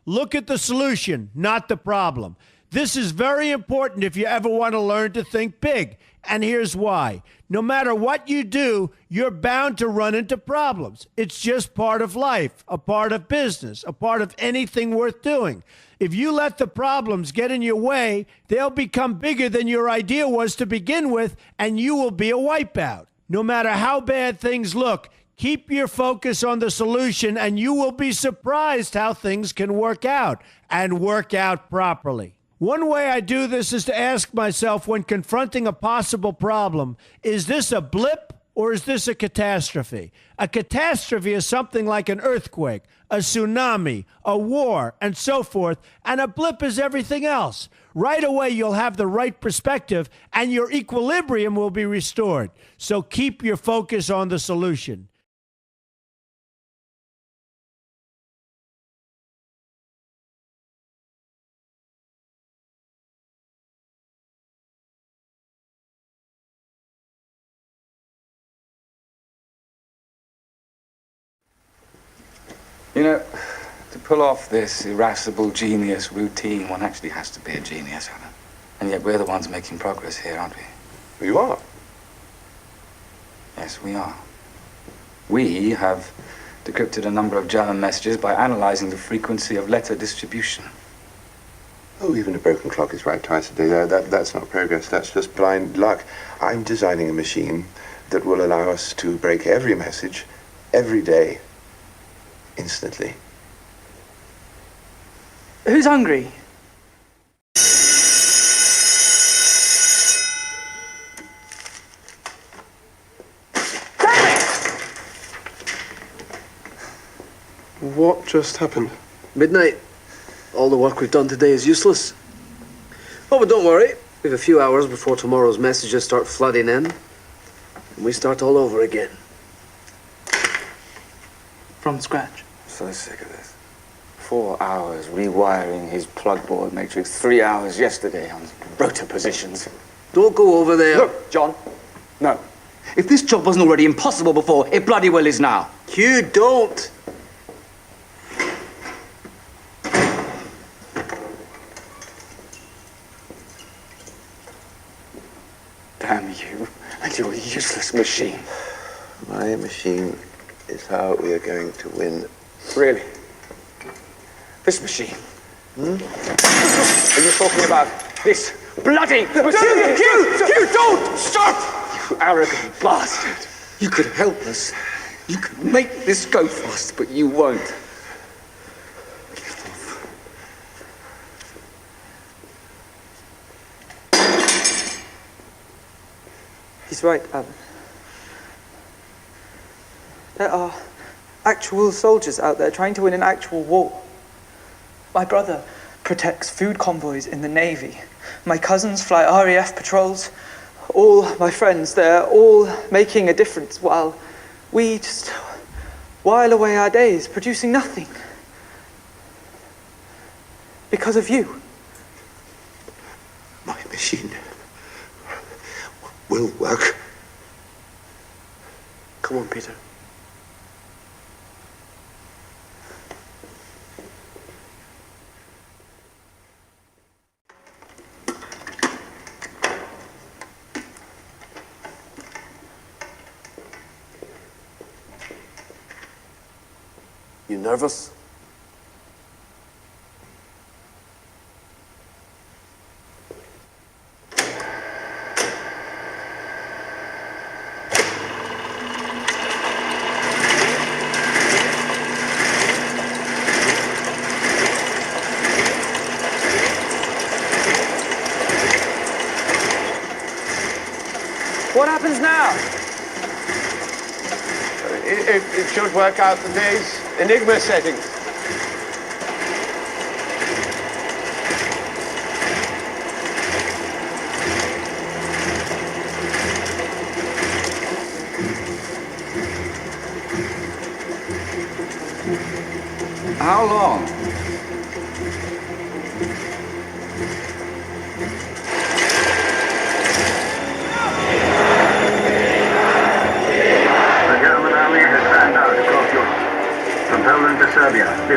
Look at the solution, not the problem. This is very important if you ever want to learn to think big. And here's why. No matter what you do, you're bound to run into problems. It's just part of life, a part of business, a part of anything worth doing. If you let the problems get in your way, they'll become bigger than your idea was to begin with, and you will be a wipeout. No matter how bad things look, keep your focus on the solution, and you will be surprised how things can work out, and work out properly. One way I do this is to ask myself when confronting a possible problem, is this a blip or is this a catastrophe? A catastrophe is something like an earthquake, a tsunami, a war, and so forth, and a blip is everything else. Right away, you'll have the right perspective, and your equilibrium will be restored. So keep your focus on the solution. You know, to pull off this irascible genius routine, one actually has to be a genius, Alan. And yet we're the ones making progress here, aren't we? You are? Yes, we are. We have decrypted a number of German messages by analyzing the frequency of letter distribution. Oh, even a broken clock is right twice a day. That's not progress, that's just blind luck. I'm designing a machine that will allow us to break every message, every day, instantly. Who's hungry? What just happened? Midnight. All the work we've done today is useless. Oh, but don't worry. We have a few hours before tomorrow's messages start flooding in. And we start all over again. From scratch. So sick of this. 4 hours rewiring his plugboard matrix, 3 hours yesterday on rotor positions. Don't go over there. Look, John, no. If this job wasn't already impossible before, it bloody well is now. You don't. Damn you and your useless machine. My machine is how we are going to win. Really? This machine? Are you talking about this bloody machine? You don't! Stop! You arrogant bastard! You could help us. You could make this go fast, but you won't. He's right, Alan. There are actual soldiers out there trying to win an actual war. My brother protects food convoys in the Navy. My cousins fly RAF patrols. All my friends, they're all making a difference while we just while away our days producing nothing. Because of you. My machine will work. Come on, Peter. You nervous? What happens now? It should work out today's Enigma settings. How long?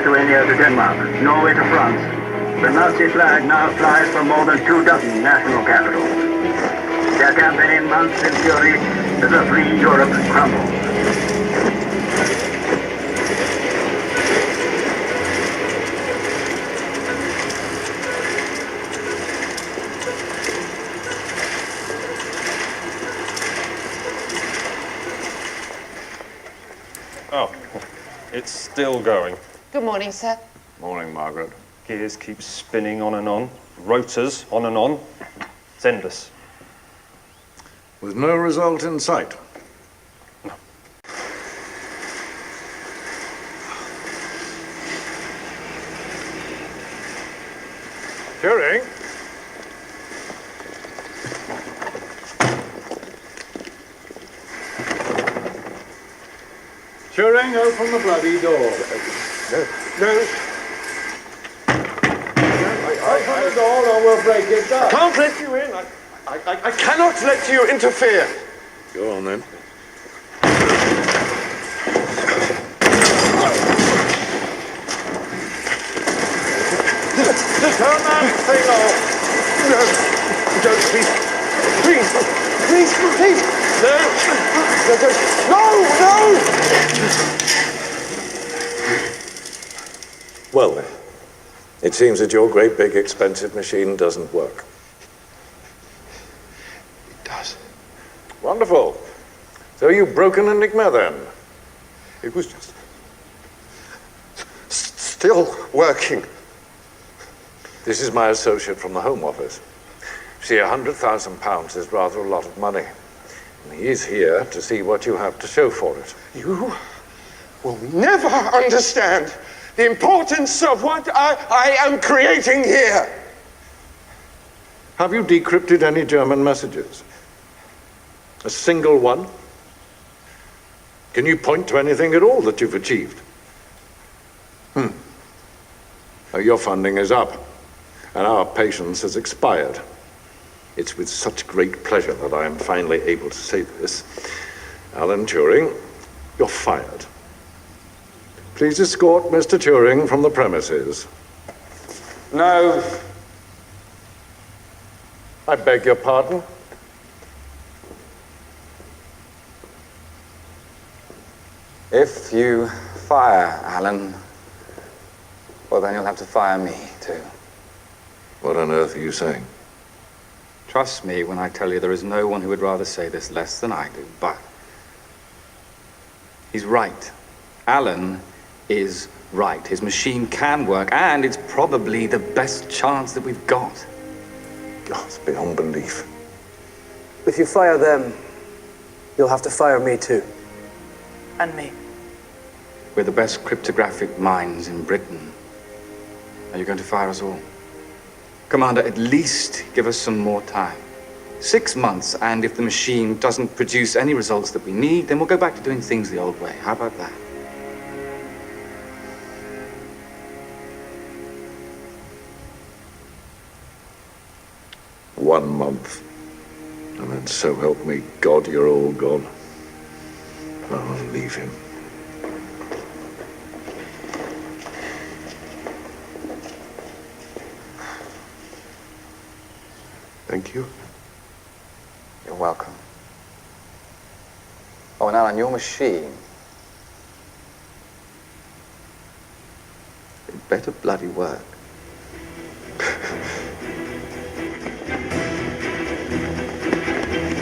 Lithuania to Denmark, Norway to France. The Nazi flag now flies from more than 24 national capitals. Their campaign mounts in fury as a free Europe crumbles. Oh, it's still going. Good morning, sir. Morning, Margaret. Gears keep spinning on and on. Rotors on and on. It's endless. With no result in sight. No. Turing? Turing, open the bloody door. No. Open the door or we'll break it down. I can't let you in. I cannot let you interfere. Go on then. Turn that thing off. No. Don't, please. Please. Please, please. No. No, no. Well then, it seems that your great big expensive machine doesn't work. It does. Wonderful. So you broke an enigma then? It was just still working. This is my associate from the Home Office. See, £100,000 is rather a lot of money. And he is here to see what you have to show for it. You will never understand the importance of what I am creating here. Have you decrypted any German messages? A single one? Can you point to anything at all that you've achieved? Your funding is up, and our patience has expired. It's with such great pleasure that I am finally able to say this. Alan Turing, you're fired. Please escort Mr. Turing from the premises. No. I beg your pardon? If you fire Alan, well, then you'll have to fire me, too. What on earth are you saying? Trust me when I tell you there is no one who would rather say this less than I do, but he's right. Alan is right. His machine can work, and it's probably the best chance that we've got. God, it's beyond belief. If you fire them, you'll have to fire me too. And me. We're the best cryptographic minds in Britain. Are you going to fire us all? Commander, at least give us some more time. 6 months, and if the machine doesn't produce any results that we need, then we'll go back to doing things the old way. How about that? One month. And then so help me God, you're all gone. I'll leave him. Thank you. You're welcome. Oh, and Alan, your machine. It better bloody work.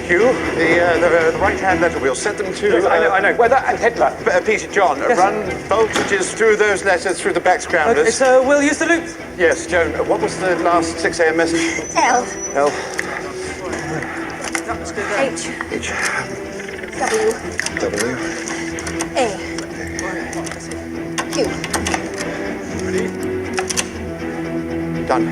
Hugh, the right-hand letter wheel, set them to... I know. Weather and Hitler. Peter, John, Yes, run voltages through those letters through the back scramblers. Okay, so we'll use the loops. Yes, Joan, what was the last 6 a.m. message? L. L. H. H. W. W. A. Q. Done.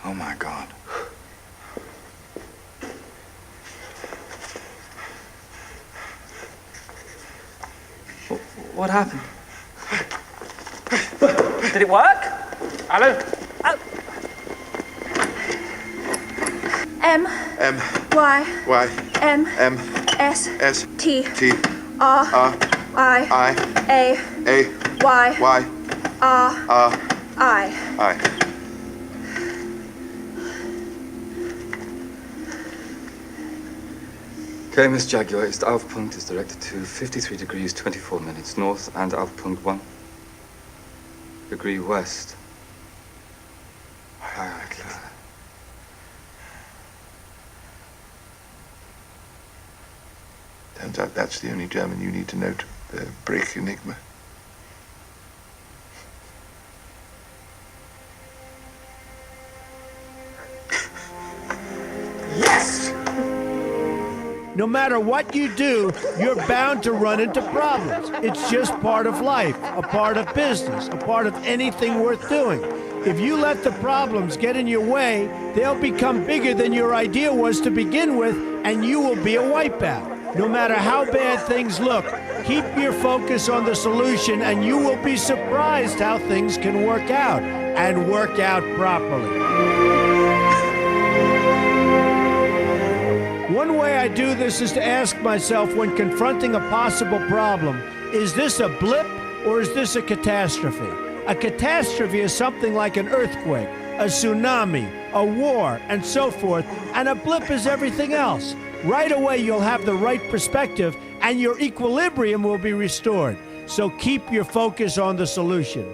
Oh my God. What happened? Did it work? Alan? M. M. Y. Y. M. M. S. S. T. T. R. R. I. I. A. A. Y. Y. R. R. I. I. KMS Jaguar ist Aufpunkt is directed to 53 degrees 24 minutes north and Aufpunkt 1 degree west. Aye, aye, klar. Turns out that's the only German you need to know to break Enigma. Yes! No matter what you do, you're bound to run into problems. It's just part of life, a part of business, a part of anything worth doing. If you let the problems get in your way, they'll become bigger than your idea was to begin with, and you will be a wipeout. No matter how bad things look, keep your focus on the solution, and you will be surprised how things can work out, and work out properly. One way I do this is to ask myself when confronting a possible problem, is this a blip or is this a catastrophe? A catastrophe is something like an earthquake, a tsunami, a war, and so forth, and a blip is everything else. Right away you'll have the right perspective and your equilibrium will be restored. So keep your focus on the solution.